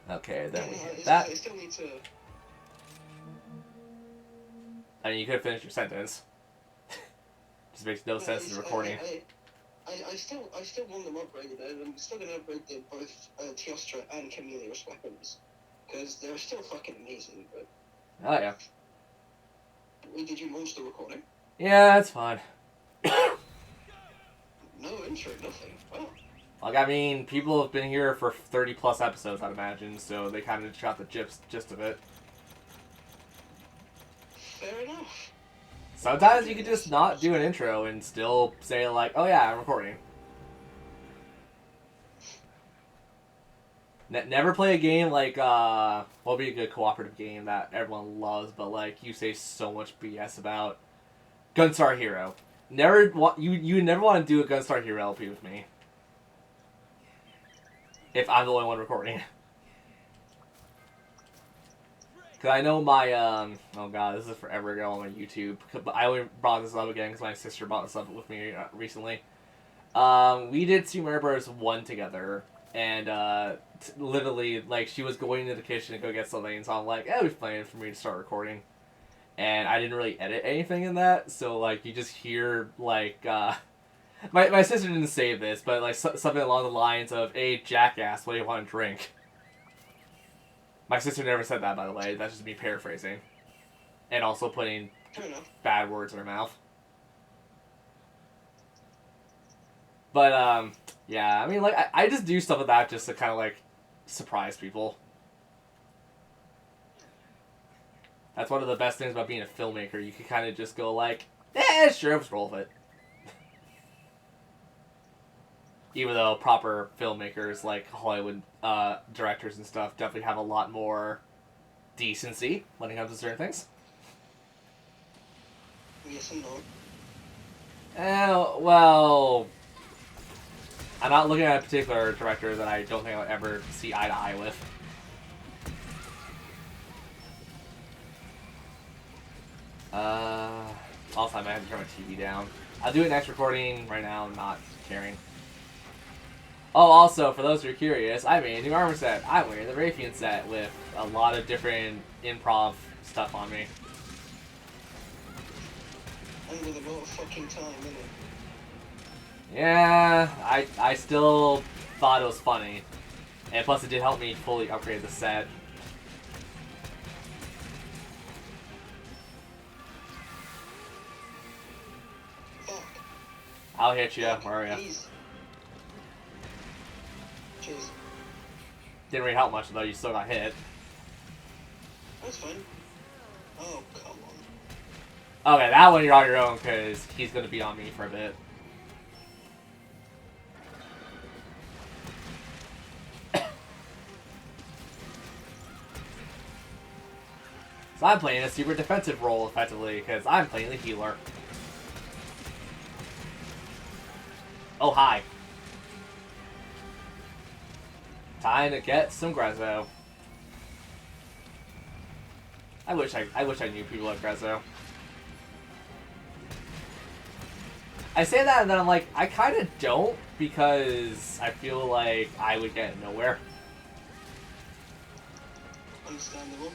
Okay, then we hit I that. still need to... I mean, you could have finished your sentence. Just makes no sense in the recording. I still want them upgraded, and I'm still gonna upgrade both Teostra and Chameleon's weapons. Because they're still fucking amazing, but... Oh, yeah. Did you launch the recording? Yeah, that's fine. No intro, nothing. Oh. Like, I mean, people have been here for 30 plus episodes, I'd imagine, so they kind of just got the gist of it. Fair enough. Sometimes you could just not do an intro and still say, like, oh yeah, I'm recording. Never play a game like, what would be a good cooperative game that everyone loves, but, like, you say so much BS about? Gunstar Hero. You never want to do a Gunstar Hero LP with me. If I'm the only one recording. Because I know my, oh god, this is forever ago on my YouTube. But I only brought this up again because my sister brought this up with me recently. We did Super Mario Bros. 1 together. And, literally, like, she was going into the kitchen to go get something. So I'm like, it was planning for me to start recording. And I didn't really edit anything in that. So, like, you just hear, like, my sister didn't say this, but, like, something along the lines of, hey, jackass, what do you want to drink? My sister never said that, by the way. That's just me paraphrasing. And also putting bad words in her mouth. But, yeah, I mean, like, I just do stuff like that just to kind of, like, surprise people. That's one of the best things about being a filmmaker. You can kind of just go, like, sure, let's roll with it. Even though proper filmmakers, like Hollywood directors and stuff, definitely have a lot more decency when it comes to certain things. Yes and no. Well, I'm not looking at a particular director that I don't think I'll ever see eye to eye with. Also, I might have to turn my TV down. I'll do it next recording. Right now, I'm not caring. Oh, also, for those who are curious, I made a new armor set. I'm wearing the Raytheon set with a lot of different improv stuff on me. And with a lot of fucking time, innit? Yeah, I still thought it was funny. And plus, it did help me fully upgrade the set. Fuck. I'll hit you. Where are you? Please. Cheers. Didn't really help much, though. You still got hit. That's fine. Oh, come on. Okay, that one you're on your own, because he's going to be on me for a bit. So I'm playing a super defensive role, effectively, because I'm playing the healer. Oh, hi. Time to get some Grezzo. I wish I knew people like Grezzo. I say that and then I'm like, I kind of don't, because I feel like I would get nowhere. Understandable.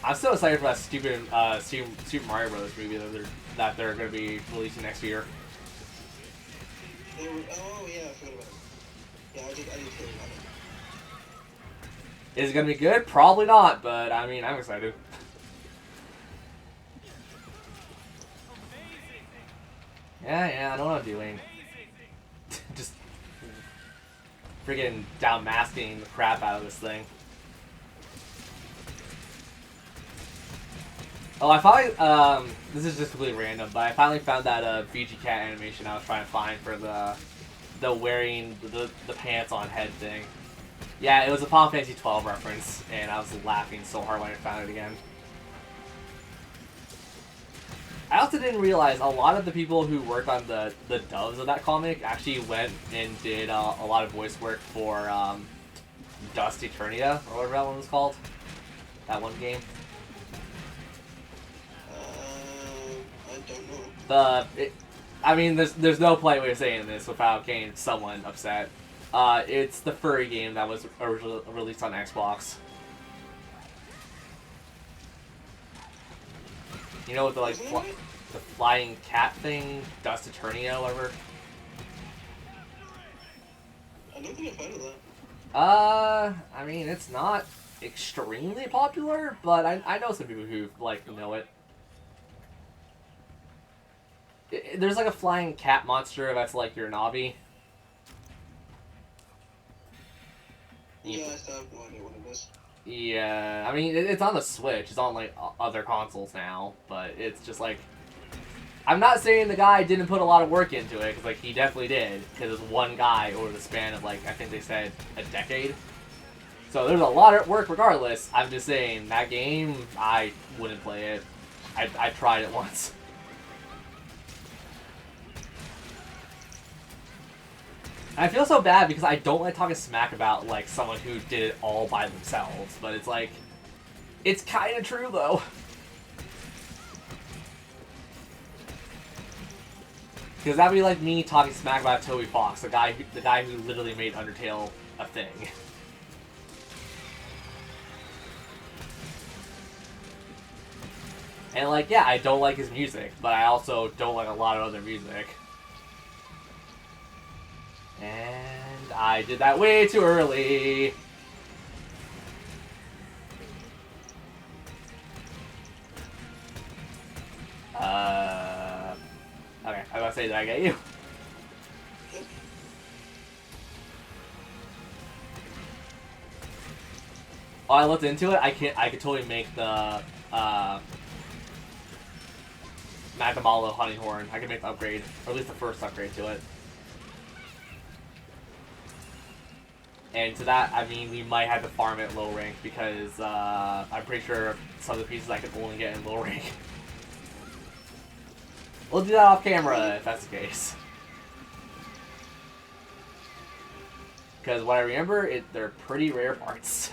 I'm still excited for that stupid Super Mario Bros. Movie that they're going to be releasing next year. Oh yeah, I forgot about it. Yeah, I did hear about it. Is it going to be good? Probably not, but I mean, I'm excited. Yeah, I know what I'm doing. Just freaking down masking the crap out of this thing. Oh, I finally, this is just completely random, but I finally found that VG Cat animation I was trying to find for the wearing the pants on head thing. Yeah, it was a Final Fantasy 12 reference, and I was laughing so hard when I found it again. I also didn't realize a lot of the people who worked on the dubs of that comic actually went and did a lot of voice work for Dust Eternia, or whatever that one was called. That one game. I don't know. I mean, there's no polite way of saying this without getting someone upset. It's the furry game that was originally released on Xbox. You know, with the like the flying cat thing, Dust Eternio, whatever. I don't think I've heard of that. I mean, it's not extremely popular, but I know some people who like know it. There's like a flying cat monster that's like your Navi. Yeah, I still have no idea what it is. Yeah, I mean, it's on the Switch. It's on like other consoles now, but it's just like, I'm not saying the guy didn't put a lot of work into it, because like he definitely did, because it's one guy over the span of like, I think they said a decade. So there's a lot of work regardless. I'm just saying, that game, I wouldn't play it. I tried it once. I feel so bad because I don't like talking smack about like someone who did it all by themselves, but it's like, it's kind of true though. Because that'd be like me talking smack about Toby Fox, the guy who literally made Undertale a thing. And like, yeah, I don't like his music, but I also don't like a lot of other music. And I did that way too early. Okay, I was about to say, did I get you? Oh, I looked into it. I could totally make the Magamalo Honey Horn. I could make the upgrade, or at least the first upgrade to it. And to that, I mean, we might have to farm it low rank because I'm pretty sure some of the pieces I can only get in low rank. We'll do that off camera if that's the case. Because what I remember, they're pretty rare parts.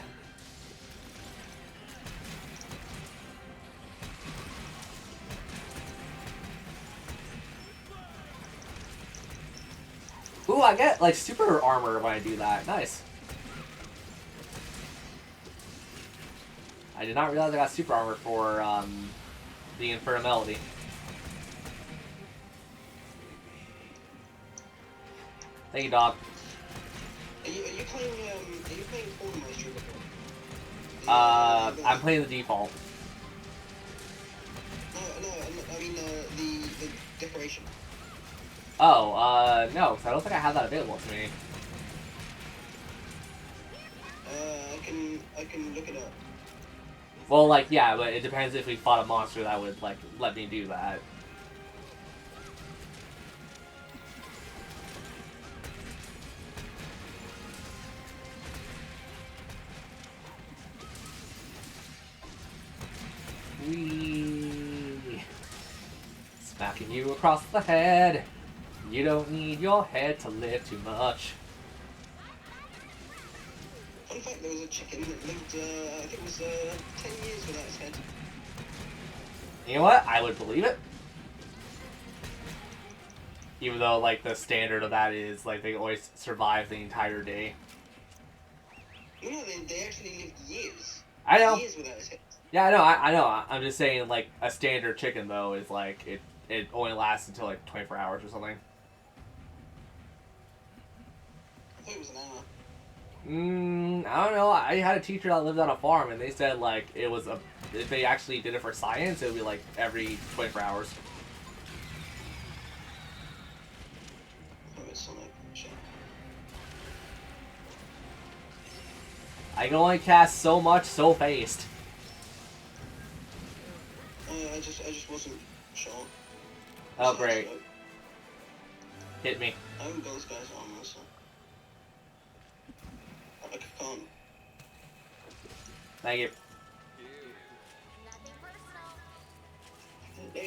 Ooh, I get like super armor when I do that. Nice. I did not realize I got super armor for the Inferno Melody. Thank you, dog. Are you playing Fortnite Maestro before? I'm playing the default. No, I mean the decoration. Oh, no, so I don't think I have that available to me. I can look it up. Well, like, yeah, but it depends if we fought a monster that would, like, let me do that. Whee! Smacking you across the head. You don't need your head to live too much. Fun fact, there was a chicken that lived, I think it was 10 years without its head. You know what? I would believe it. Even though, like, the standard of that is, like, they always survive the entire day. No, they actually lived years. I know. Years without its head. Yeah, I know. I'm just saying, like, a standard chicken, though, is, like, it only lasts until, like, 24 hours or something. I thought it was an hour. I don't know. I had a teacher that lived on a farm, and they said, like, it was if they actually did it for science, it would be, like, every 24 hours. Oh, it's Sonic. Shit. I can only cast so much so fast. I just wasn't sure. Oh, great. Hit me. I haven't got this guy's armor, so I can't. Thank you. Yeah,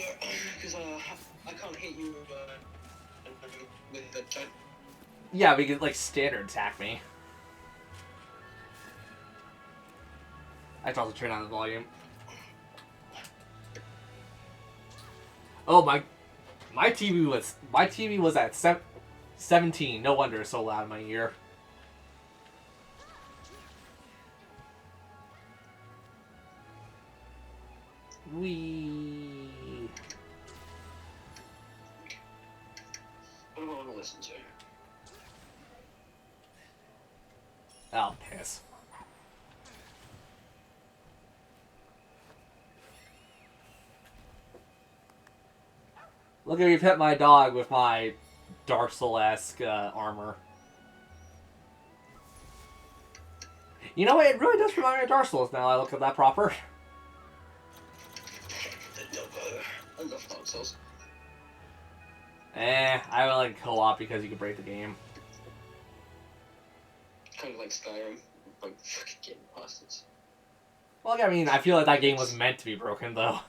because I can't hit you with the giant. Yeah, we could, like, standard attack me. I should also turn down the volume. Oh, my TV was at 17. No wonder it's so loud in my ear. Wee. What do I want to listen to? Oh, piss. Look at me pet my dog with my Dark Soul-esque armor. You know what? It really does remind me of Dark Souls now I look at that proper. I love Dark Souls. I would like co-op because you can break the game. Kind of like Skyrim, like fucking getting bastards. Well, I mean, I feel like that game was meant to be broken, though.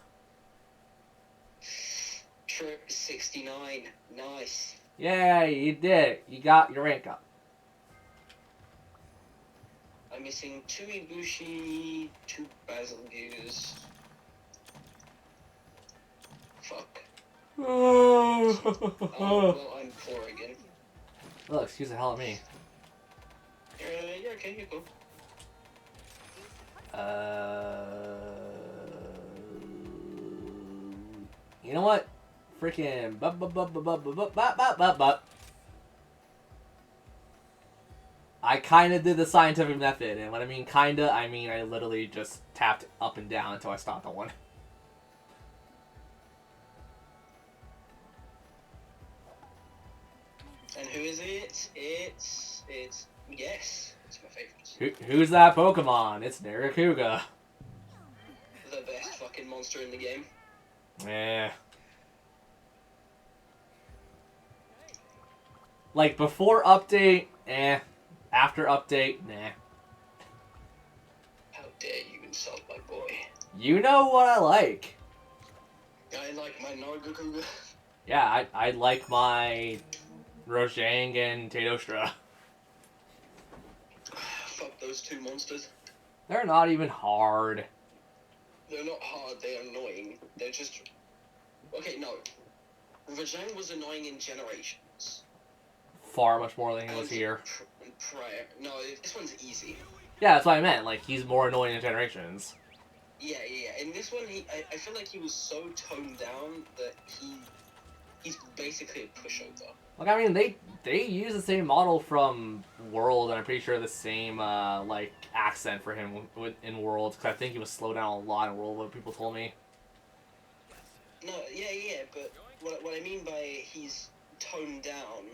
Trip 69, nice. Yeah, you did it. You got your rank up. I'm missing 2 Ibushi, 2 Basilgears. Fuck. Oh, well, I'm 4 again. Oh, excuse the hell of me. You're okay, you're cool. You know what? Freaking I kind of did the scientific method, and when I mean kinda, I mean I literally just tapped up and down until I stopped on one. And who is it? It's yes, it's my favorite. Who's that Pokemon? It's Narakuga. The best fucking monster in the game. Yeah. Like, before update, eh. After update, nah. How dare you insult my boy? You know what I like. I like my Narakuga. Yeah, I like my Rojang and Tedostra. Fuck those 2 monsters. They're not even hard. They're not hard, they're annoying. They're just... Okay, no. Rajang was annoying in Generations. Far much more than he was here. Prior. No, this one's easy. Yeah, that's what I meant. Like, he's more annoying in Generations. Yeah. In this one, I feel like he was so toned down that he's basically a pushover. Like, I mean, they use the same model from World, and I'm pretty sure the same, like, accent for him in World, because I think he was slowed down a lot in World, what people told me. No, yeah, but what I mean by he's toned down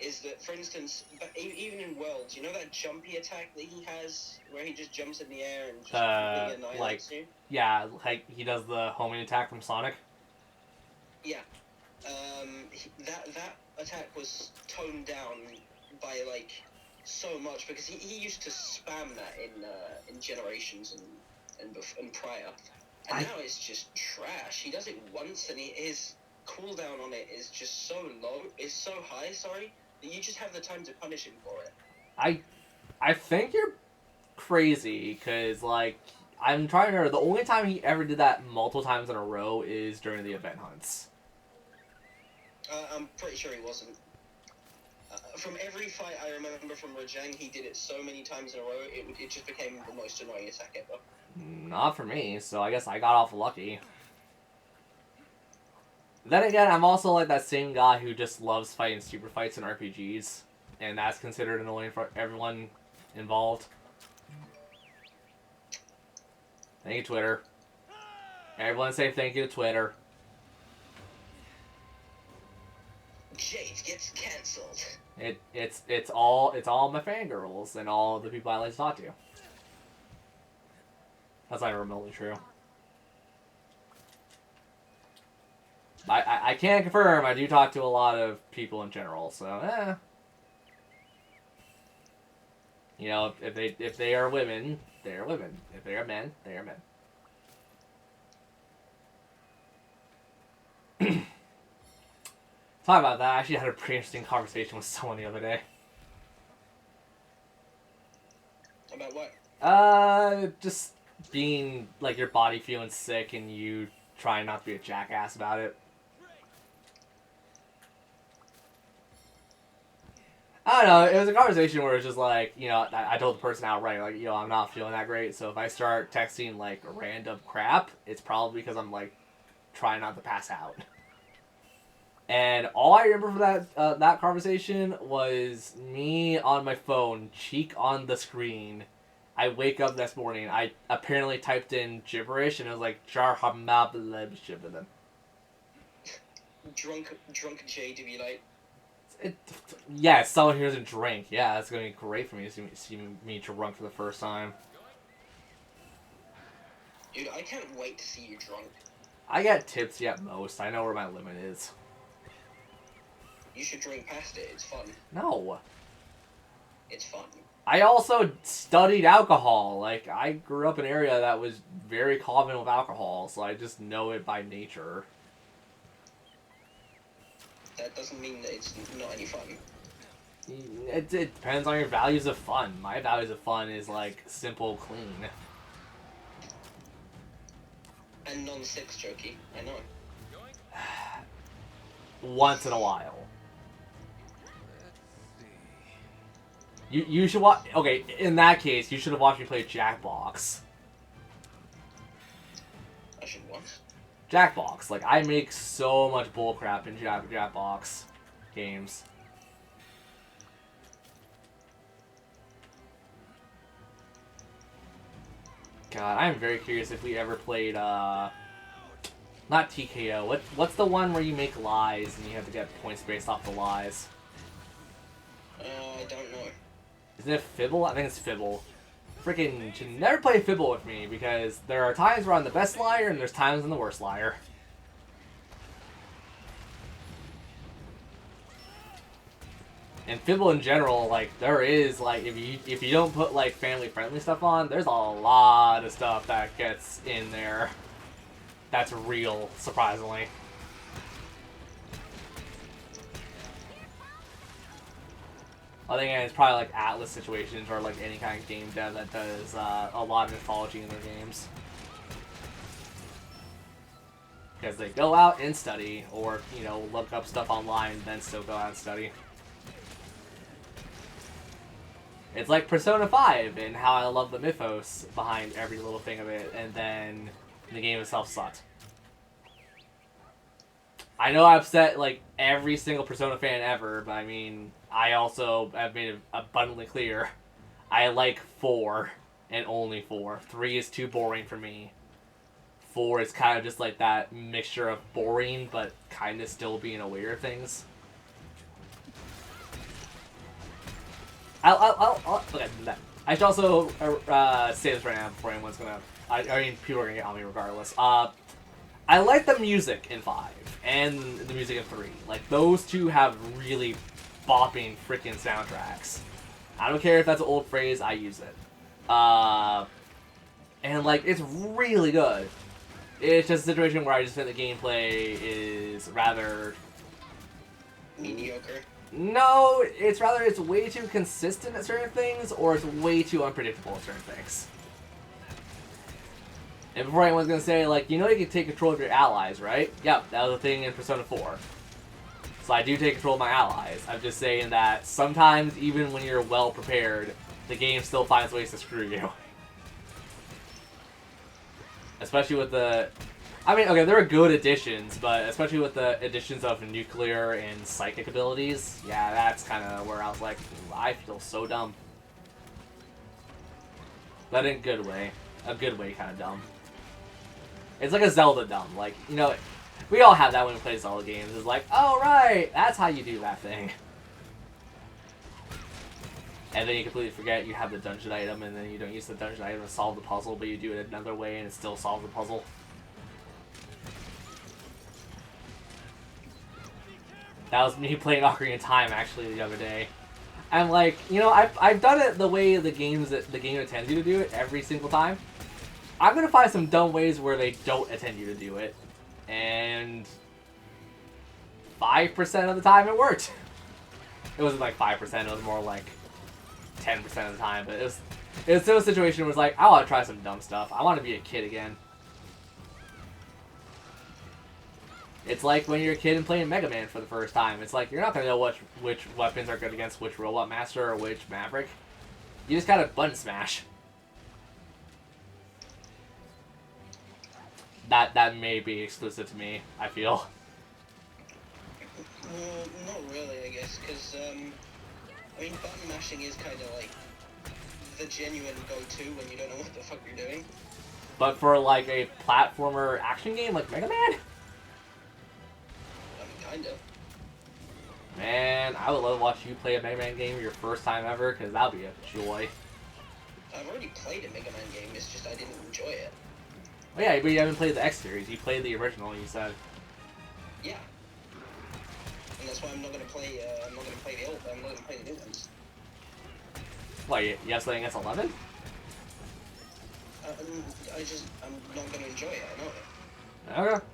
is that, for instance, even in Worlds, you know that jumpy attack that he has, where he just jumps in the air and just completely annihilates you? Yeah, like, he does the homing attack from Sonic. Yeah. That attack was toned down by, like, so much, because he used to spam that in Generations and prior. And now it's just trash. He does it once, and his cooldown on it is just so low, is so high, sorry, that you just have the time to punish him for it. I think you're crazy, because, like, I'm trying to remember, the only time he ever did that multiple times in a row is during the event hunts. I'm pretty sure he wasn't. From every fight I remember from Rajang, he did it so many times in a row, it just became the most annoying attack ever. Not for me, so I guess I got off lucky. Then again, I'm also like that same guy who just loves fighting super fights in RPGs, and that's considered annoying for everyone involved. Thank you, Twitter. Everyone say thank you to Twitter. Jade gets cancelled. It's all my fangirls and all the people I like to talk to. That's not remotely true. I can't confirm. I do talk to a lot of people in general, so you know, if they are women, they are women. If they are men, they are men. Talk about that. I actually had a pretty interesting conversation with someone the other day. About what? Just being, like, your body feeling sick and you trying not to be a jackass about it. I don't know. It was a conversation where it's just like, you know, I told the person outright, like, yo, I'm not feeling that great. So if I start texting like random crap, it's probably because I'm like trying not to pass out. And all I remember from that conversation was me on my phone, cheek on the screen. I wake up next morning. I apparently typed in gibberish, and it was like jar hamableb shibboleth. Drunk Jay to be like. Yeah, someone who doesn't drink. Yeah, that's gonna be great for me to see me drunk for the first time. Dude, I can't wait to see you drunk. I get tipsy at most. I know where my limit is. You should drink past it. It's fun. No. It's fun. I also studied alcohol. Like, I grew up in an area that was very common with alcohol, so I just know it by nature. That doesn't mean that it's not any fun. It depends on your values of fun. My values of fun is, like, simple, clean. And non-sex jokey. I know. Once in a while. You should watch... Okay, in that case, you should have watched me play Jackbox. I should watch. Jackbox. Like, I make so much bullcrap in Jackbox games. God, I'm very curious if we ever played, not TKO. What's the one where you make lies and you have to get points based off the lies? I don't know. Isn't it Fibble? I think it's Fibble. Freaking should never play Fibble with me because there are times where I'm the best liar and there's times I'm the worst liar. And Fibble in general, like, there is, like, if you don't put, like, family-friendly stuff on, there's a lot of stuff that gets in there that's real, surprisingly. I think it's probably, like, Atlas situations or, like, any kind of game dev that does a lot of mythology in their games. Because they go out and study, or, you know, look up stuff online and then still go out and study. It's like Persona 5 and how I love the mythos behind every little thing of it, and then the game itself sucked. I know I upset, like, every single Persona fan ever, but I mean, I also have made it abundantly clear. I like 4, and only 4. 3 is too boring for me. 4 is kind of just like that mixture of boring, but kind of still being aware of things. Okay, I should also say this right now before anyone's gonna... I mean, people are gonna get on me regardless. I like the music in 5, and the music in 3. Like, those two have really bopping freaking soundtracks. I don't care if that's an old phrase, I use it. And, like, it's really good. It's just a situation where I just think the gameplay is rather... mediocre. No, it's rather it's way too consistent at certain things, or it's way too unpredictable at certain things. And before anyone's gonna say, like, you know you can take control of your allies, right? Yep, that was a thing in Persona 4. So I do take control of my allies. I'm just saying that sometimes, even when you're well prepared, the game still finds ways to screw you. Especially with the... I mean, okay, there are good additions, but especially with the additions of nuclear and psychic abilities, yeah, that's kind of where I was like, I feel so dumb. But in a good way. A good way kind of dumb. It's like a Zelda dumb. Like, you know, we all have that when we play Zelda games. It's like, oh, right, that's how you do that thing. And then you completely forget you have the dungeon item, and then you don't use the dungeon item to solve the puzzle, but you do it another way and it still solves the puzzle. That was me playing Ocarina of Time, actually, the other day. I'm like, you know, I've done it the way the game intends you to do it every single time. I'm gonna find some dumb ways where they don't intend you to do it. And 5% of the time it worked. It wasn't like 5%, it was more like 10% of the time, but it was still a situation where it was like, I want to try some dumb stuff. I want to be a kid again. It's like when you're a kid and playing Mega Man for the first time. It's like you're not gonna know which weapons are good against which Robot Master or which Maverick. You just gotta button smash. That may be exclusive to me, I feel. Well, not really, I guess, because, I mean, button mashing is kind of like the genuine go-to when you don't know what the fuck you're doing. But for, like, a platformer action game like Mega Man? I mean, kind of. Man, I would love to watch you play a Mega Man game your first time ever, because that would be a joy. I've already played a Mega Man game, it's just I didn't enjoy it. Oh yeah, but you haven't played the X series. You played the original, you said. Yeah. And that's why I'm not gonna play, I'm not gonna play the old, I'm not gonna play the new ones. What, you have something against 11? I'm not gonna enjoy it, I know it. Okay.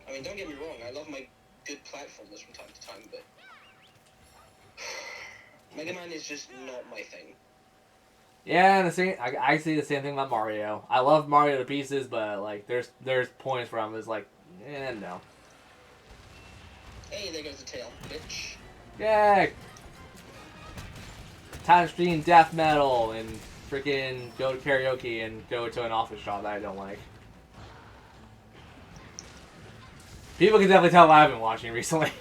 I mean, don't get me wrong, I love my good platformers from time to time, but Mega Man is just not my thing. Yeah, the same. I see the same thing about Mario. I love Mario to pieces, but like, there's points where I'm just like, no. Hey, there goes the tail, bitch. Yay! Time stream death metal and freaking go to karaoke and go to an office job that I don't like. People can definitely tell what I've been watching recently.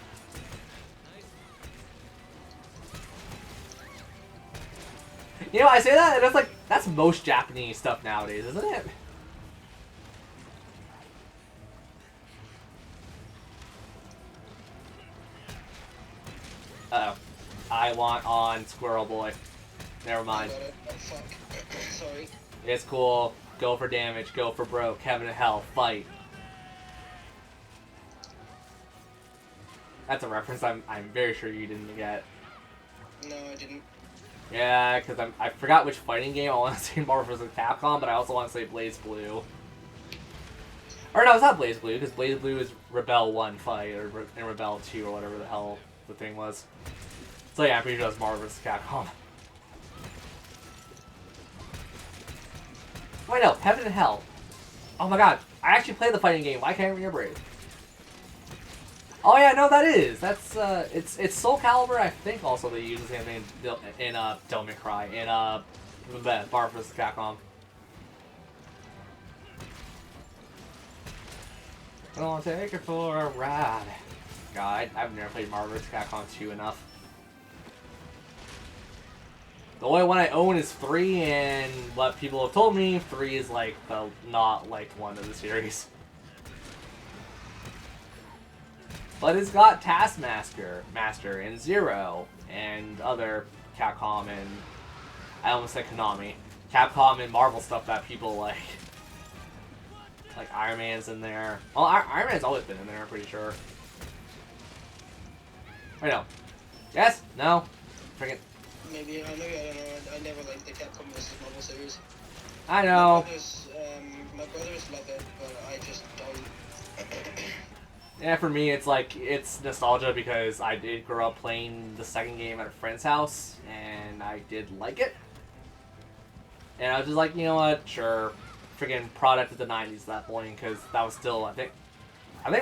You know, I say that, and it's like, that's most Japanese stuff nowadays, isn't it? Uh-oh. I want on Squirrel Boy. Never mind. Oh, fuck. Sorry. It's cool. Go for damage, go for broke, heaven and hell, fight. That's a reference I'm very sure you didn't get. No, I didn't. Yeah, because I forgot which fighting game I want to say Marvel vs. Capcom, but I also want to say Blaze Blue. Or no, it's not Blaze Blue, because Blaze Blue is Rebel 1 fight, or in Rebel 2, or whatever the hell the thing was. So yeah, I'm pretty sure it's Marvel vs. Capcom. Wait, no, Heaven and Hell. Oh my god, I actually played the fighting game, why can't I remember it? Oh yeah, no, that is. That's it's Soul Calibur. I think also they use the same thing in Devil May Cry in Marvel vs. Capcom. Gonna take it for a ride. God, I've never played Marvel vs. Capcom 2 enough. The only one I own is 3, and what people have told me, 3 is like the not liked one of the series. But it's got Taskmaster, and Zero, and other Capcom and I almost said Konami. Capcom and Marvel stuff that people like. Like Iron Man's in there. Well, Iron Man's always been in there, I'm pretty sure. Wait, no. Yes? No? Freaking. Maybe, I don't know. I never liked the Capcom vs. Marvel series. I know. My brothers love it, but I just don't. Yeah, for me, it's like, it's nostalgia because I did grow up playing the second game at a friend's house, and I did like it. And I was just like, you know what, sure. Freaking product of the 90s at that point, because that was still, I think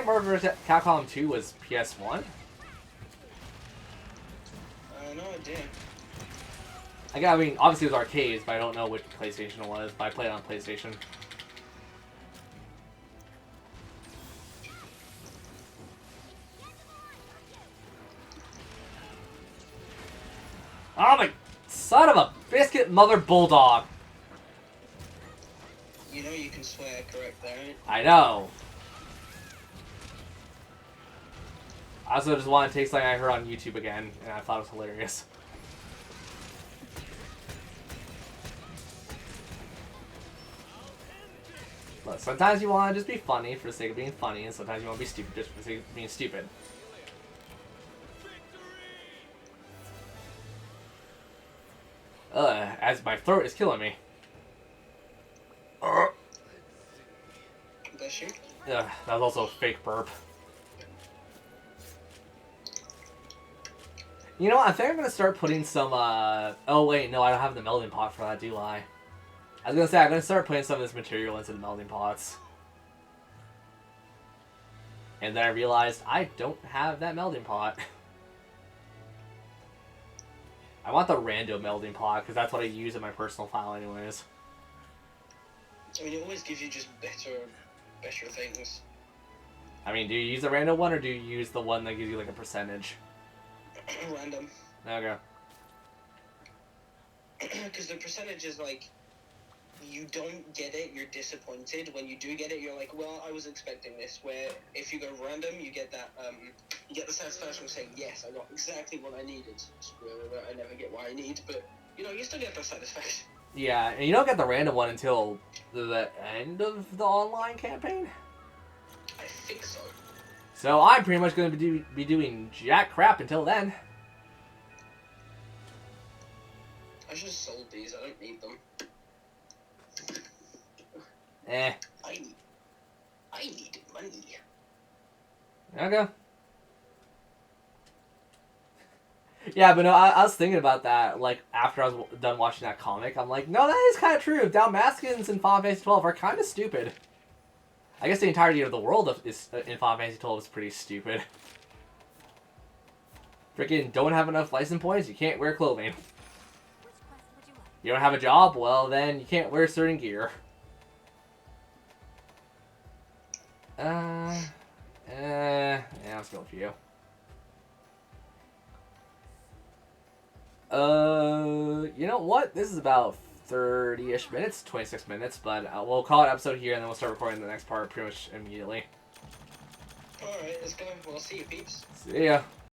Marvel vs. Capcom 2 was PS1? No idea. I mean, obviously it was arcades, but I don't know which PlayStation it was, but I played it on PlayStation. Oh my son of a biscuit mother bulldog! You know you can swear correct there, right? I know. I also just want to take something I heard on YouTube again, and I thought it was hilarious. Look, sometimes you want to just be funny for the sake of being funny, and sometimes you want to be stupid just for the sake of being stupid. As my throat is killing me. Bless you. That was also a fake burp. You know what? I think I'm going to start putting some, oh wait, no, I don't have the melting pot for that, do I? I was going to say, I'm going to start putting some of this material into the melting pots. And then I realized I don't have that melding pot. I want the random melding pot because that's what I use in my personal file anyways. I mean, it always gives you just better things. I mean, do you use the random one or do you use the one that gives you like a percentage? Random. Okay. Because the percentage is like, you don't get it, you're disappointed. When you do get it, you're like, well, I was expecting this. Where if you go random, you get that, you get the satisfaction of saying, yes, I got exactly what I needed. Spoiler alert, I never get what I need, but you know, you still get the satisfaction. Yeah, and you don't get the random one until the end of the online campaign. I think so. So I'm pretty much going to be doing jack crap until then. I should have sold these. I don't need them. Eh. I need money. Okay. Yeah, but no, I was thinking about that, like, after I was done watching that comic. I'm like, no, that is kind of true. Dalmaskins in Final Fantasy 12 are kind of stupid. I guess the entirety of the world in Final Fantasy 12 is pretty stupid. Freaking don't have enough license points, you can't wear clothing. You don't have a job, well then you can't wear certain gear. Yeah, let's go for you. You know what? This is about 30-ish minutes, 26 minutes, but we'll call it an episode here and then we'll start recording the next part pretty much immediately. Alright, let's go. We'll see you, peeps. See ya.